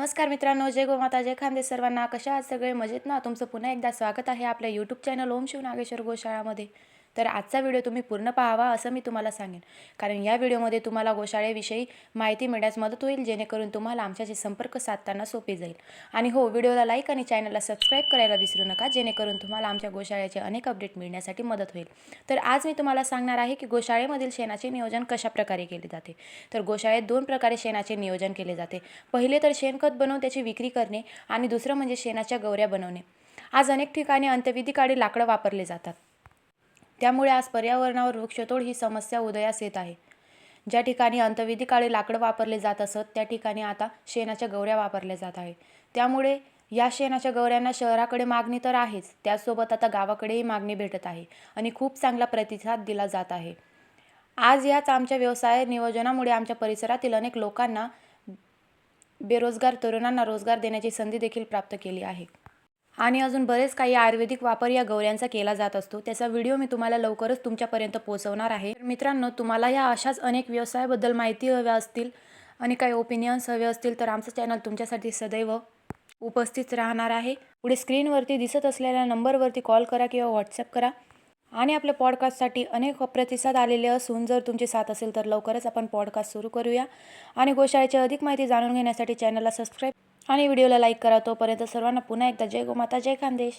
नमस्कार मित्रांनो, जय गोमाता जय खानदेश. सर्वांना कशा आहात सगळे? मजेत ना? तुमचं पुन्हा एकदा स्वागत आहे आपल्या यूट्यूब चॅनल ओम शिव नागेश्वर गोशाळामध्ये. तर आजचा व्हिडिओ तुम्ही पूर्ण पाहावा असं मी तुम्हाला सांगेन, कारण या व्हिडिओमध्ये तुम्हाला गोशाळेविषयी माहिती मिळण्यास मदत होईल, जेणेकरून तुम्हाला आमच्याशी संपर्क साधताना सोपे जाईल. आणि हो, व्हिडिओला लाईक आणि चॅनलला सबस्क्राईब करायला विसरू नका, जेणेकरून तुम्हाला आमच्या गोशाळेचे अनेक अपडेट मिळण्यासाठी मदत होईल. तर आज मी तुम्हाला सांगणार आहे की गोशाळेमधील शेणाचे नियोजन कशाप्रकारे केले जाते. तर गोशाळेत 2 प्रकारे शेणाचे नियोजन केले जाते. पहिले तर शेणखत बनवून त्याची विक्री करणे आणि दुसरं म्हणजे शेणाच्या गौऱ्या बनवणे. आज अनेक ठिकाणी अंत्यविधीकाळी लाकडं वापरले जातात. त्यामुळे आज पर्यावरणावर वृक्षतोड ही समस्या उदयास येत आहे. ज्या ठिकाणी अंत्यविधीकाळी लाकडं वापरले जात असत त्या ठिकाणी आता शेणाच्या गौऱ्या वापरल्या जात आहे. त्यामुळे या शेणाच्या गौऱ्यांना शहराकडे मागणी तर आहेच, त्याचसोबत आता गावाकडेही मागणी भेटत आहे आणि खूप चांगला प्रतिसाद दिला जात आहे. आज याच आमच्या व्यवसाय नियोजनामुळे आमच्या परिसरातील अनेक लोकांना, बेरोजगार तरुणांना रोजगार देण्याची संधी देखील प्राप्त केली आहे. आणि अजून बरेच काही आयुर्वेदिक वापर या गौऱ्यांचा केला जात असतो. त्याचा व्हिडिओ मी तुम्हाला लवकरच तुमच्यापर्यंत पोहोचवणार आहे. तर मित्रांनो, तुम्हाला या अशाच अनेक व्यवसायाबद्दल माहिती हव्या असतील आणि काही ओपिनियन्स हवे असतील तर आमचं चॅनल तुमच्यासाठी सदैव उपस्थित राहणार आहे. पुढे स्क्रीनवरती दिसत असलेल्या नंबरवरती कॉल करा किंवा व्हॉट्सअप करा. आणि आपल्या पॉडकास्टसाठी अनेक प्रतिसाद आलेले असून जर तुमची साथ असेल तर लवकरच आपण पॉडकास्ट सुरू करूया. आणि गोशाळेची अधिक माहिती जाणून घेण्यासाठी चॅनलला सबस्क्राईब आणि व्हिडिओला लाईक करा. तोपर्यंत सर्वांना पुन्हा एकदा जय गोमाता जय खानदेश.